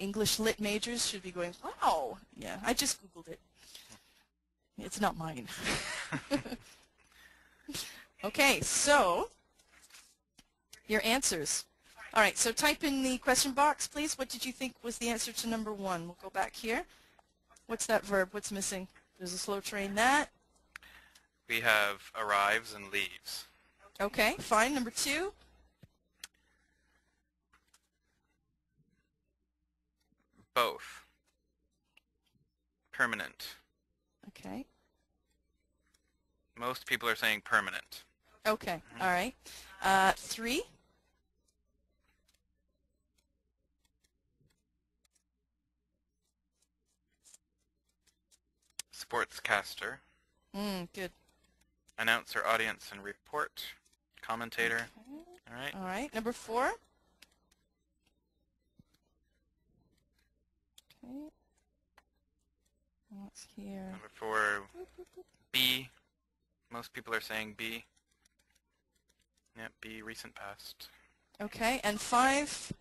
English Lit majors should be going, wow. Yeah, I just Googled it. It's not mine. Okay, so your answers. All right, so type in the question box, please. What did you think was the answer to number 1? We'll go back here. What's that verb? What's missing? There's a slow train. That? We have arrives and leaves. Okay, fine. Number 2? Both. Permanent. Okay. Most people are saying permanent. Okay, all right. 3? Sportscaster. Good. Announcer, audience, and report. Commentator. Okay. All right. All right. Number 4? Okay. What's here? Number 4, B. Most people are saying B. Yep, B, recent past. Okay, and 5,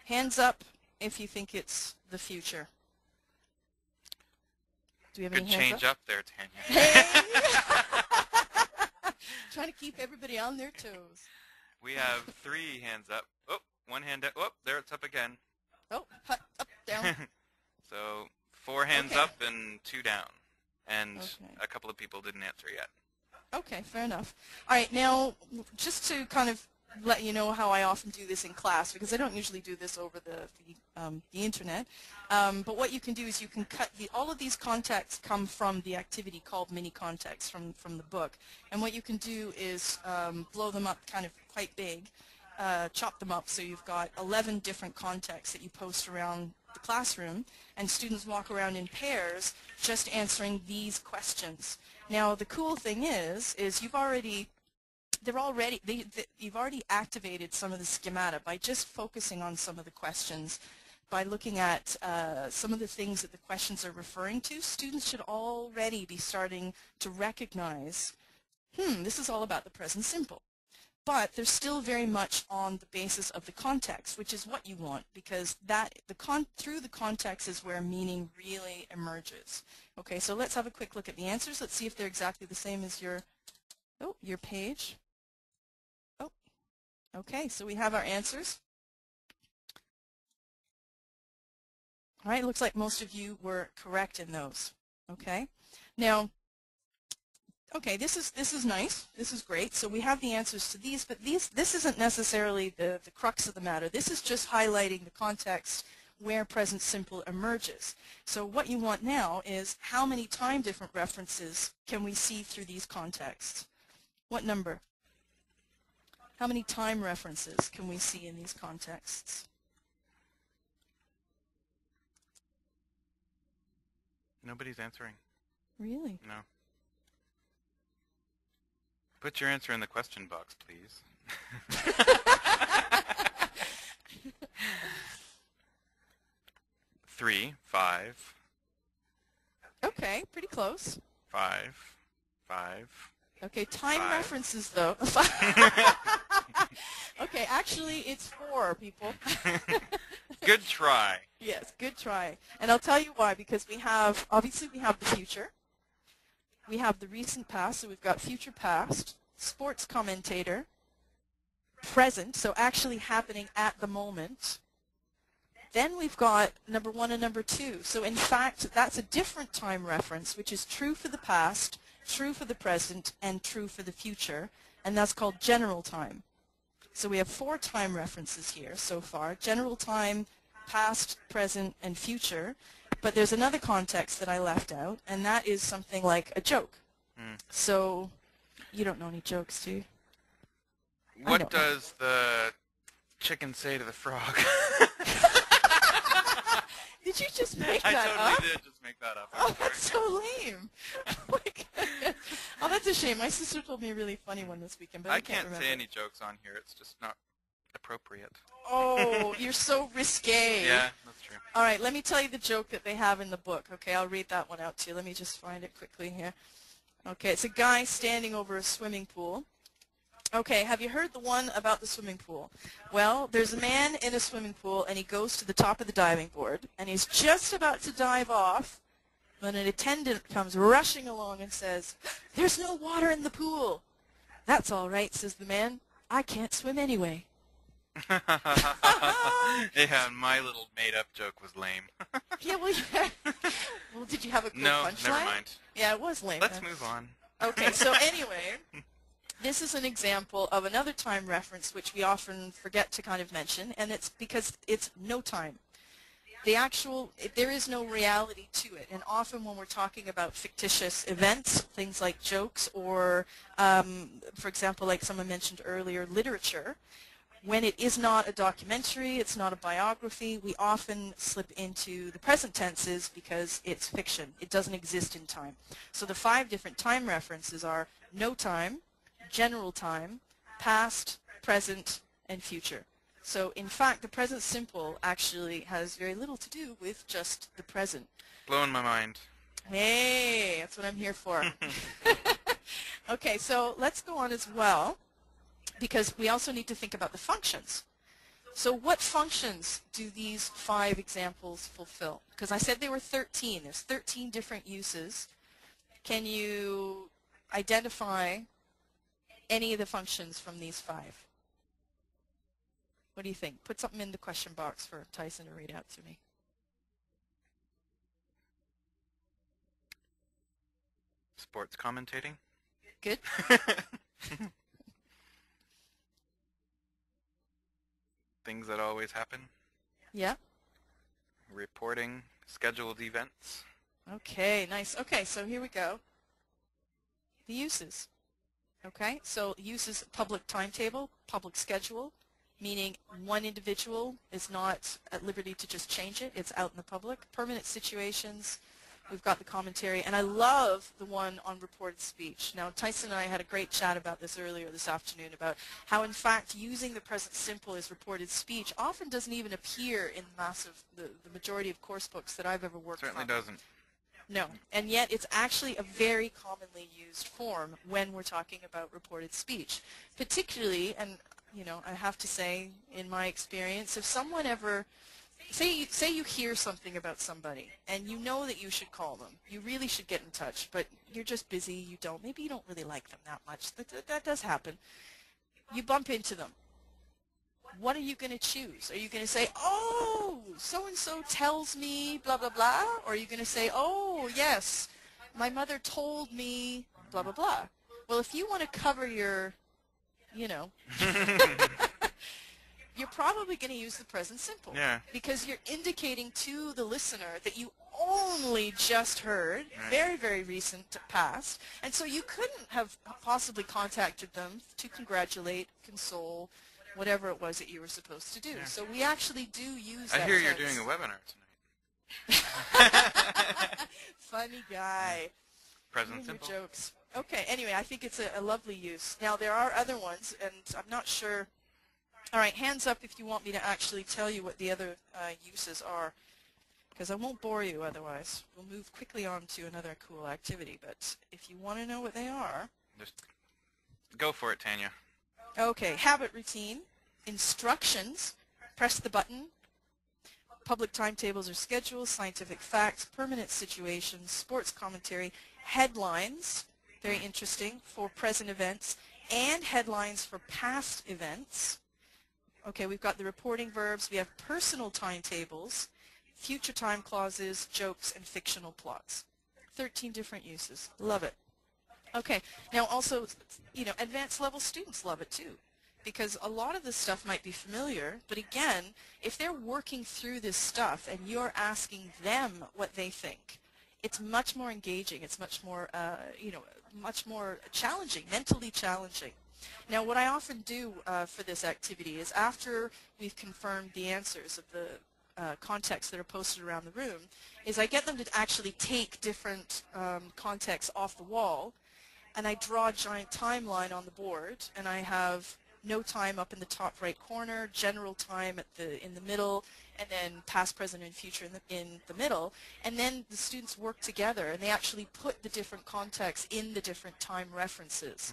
hands up if you think it's the future. Do we have Good any hands change up? up there, Tanya. Hey! Trying to keep everybody on their toes. We have 3 hands up. Oh, 1 hand up. Oh, there it's up again. Oh, up, down. So 4 hands Okay. up and 2 down. And Okay. a couple of people didn't answer yet. Okay, fair enough. All right, now, just to kind of let you know how I often do this in class, because I don't usually do this over the internet, but what you can do is you can cut all of these contexts come from the activity called mini context from the book, and what you can do is blow them up kind of quite big, chop them up so you've got 11 different contexts that you post around the classroom, and students walk around in pairs just answering these questions. Now the cool thing is you've already activated some of the schemata by just focusing on some of the questions. By looking at some of the things that the questions are referring to, students should already be starting to recognize, this is all about the present simple. But they're still very much on the basis of the context, which is what you want, because through the context is where meaning really emerges. Okay, so let's have a quick look at the answers. Let's see if they're exactly the same as your page. Oh, okay, so we have our answers. All right, looks like most of you were correct in those. Okay, now, okay, this is nice. This is great. So we have the answers to these, but this isn't necessarily the crux of the matter. This is just highlighting the context where present simple emerges. So what you want now is how many time different references can we see through these contexts? What number? How many time references can we see in these contexts? Nobody's answering. Really? No. Put your answer in the question box, please. 3, 5. Okay, pretty close. 5. Okay, time 5. references though. Okay, actually it's 4, people. Good try. Yes, good try. And I'll tell you why, because obviously we have the future. We have the recent past, so we've got future past, sports commentator, present, so actually happening at the moment. Then we've got number 1 and number 2. So in fact, that's a different time reference, which is true for the past, true for the present, and true for the future, and that's called general time. So we have 4 time references here so far: general time, past, present, and future. But there's another context that I left out, and that is something like a joke. So you don't know any jokes, do you? What does the chicken say to the frog? Did you just make I that totally up? did just make that up. Oh, that's so lame. Oh, my goodness. Oh, that's a shame. My sister told me a really funny one this weekend, but I can't remember. say any jokes on here. It's just not appropriate. Oh, you're so risque. Yeah, that's true. All right, let me tell you the joke that they have in the book. Okay, I'll read that one out to you. Let me just find it quickly here. Okay, it's a guy standing over a swimming pool, Okay, have you heard the one about the swimming pool? Well, there's a man in a swimming pool, and he goes to the top of the diving board, and he's just about to dive off when an attendant comes rushing along and says, "There's no water in the pool." "That's all right," says the man. "I can't swim anyway." Yeah, my little made-up joke was lame. Yeah, well, yeah. Well, did you have a cool No, punchline? never mind. Yeah, it was lame. Let's move on. Okay, so anyway, this is an example of another time reference which we often forget to kind of mention, and it's because it's no time. There is no reality to it, and often when we're talking about fictitious events, things like jokes or, for example, like someone mentioned earlier, literature, when it is not a documentary, it's not a biography, we often slip into the present tenses because it's fiction. It doesn't exist in time. So the 5 different time references are no time, general time, past, present, and future. So in fact, the present simple actually has very little to do with just the present. Blowing my mind. Hey, that's what I'm here for. Okay, so let's go on as well, because we also need to think about the functions. So what functions do these 5 examples fulfill? Because I said there were 13. There's 13 different uses. Can you identify any of the functions from these 5? What do you think? Put something in the question box for Tyson to read out to me. Sports commentating. Good. Things that always happen. Yeah. Reporting scheduled events. Okay, nice. Okay, so here we go. The uses. Okay, so uses public timetable, public schedule, meaning one individual is not at liberty to just change it. It's out in the public. Permanent situations. We've got the commentary, and I love the one on reported speech. Now, Tyson and I had a great chat about this earlier this afternoon about how, in fact, using the present simple as reported speech often doesn't even appear in the majority of course books that I've ever worked from. Certainly doesn't. No, and yet it's actually a very commonly used form when we're talking about reported speech. Particularly, and you know, I have to say, in my experience, if someone ever say you hear something about somebody and you know that you should call them, you really should get in touch, but you're just busy, maybe you don't really like them that much, that does happen. You bump into them. What are you going to choose? Are you going to say, "Oh, so-and-so tells me blah blah blah," or are you going to say, "Oh yes, my mother told me blah blah blah"? Well, if you want to cover your, you know, you're probably going to use the present simple. Yeah. Because you're indicating to the listener that you only just heard, very, very recent past, and so you couldn't have possibly contacted them to congratulate, console, whatever it was that you were supposed to do. Yeah. So we actually do use that. I hear you're tense. doing a webinar tonight. Funny guy. Present simple. Jokes. Okay, anyway, I think it's a lovely use. Now, there are other ones, and I'm not sure. All right, hands up if you want me to actually tell you what the other uses are, because I won't bore you otherwise. We'll move quickly on to another cool activity, but if you want to know what they are. Just go for it, Tanya. Okay, habit routine, instructions, press the button, public timetables or schedules, scientific facts, permanent situations, sports commentary, headlines, very interesting, for present events, and headlines for past events. Okay, we've got the reporting verbs, we have personal timetables, future time clauses, jokes, and fictional plots. 13 different uses. Love it. Okay, now also, you know, advanced level students love it too, because a lot of this stuff might be familiar, but again, if they're working through this stuff and you're asking them what they think, it's much more engaging, it's much more, you know, much more challenging, mentally challenging. Now, what I often do for this activity is after we've confirmed the answers of the contexts that are posted around the room, is I get them to actually take different contexts off the wall, and I draw a giant timeline on the board, and I have no time up in the top right corner, general time in the middle, and then past, present, and future in the middle, and then the students work together, and they actually put the different contexts in the different time references.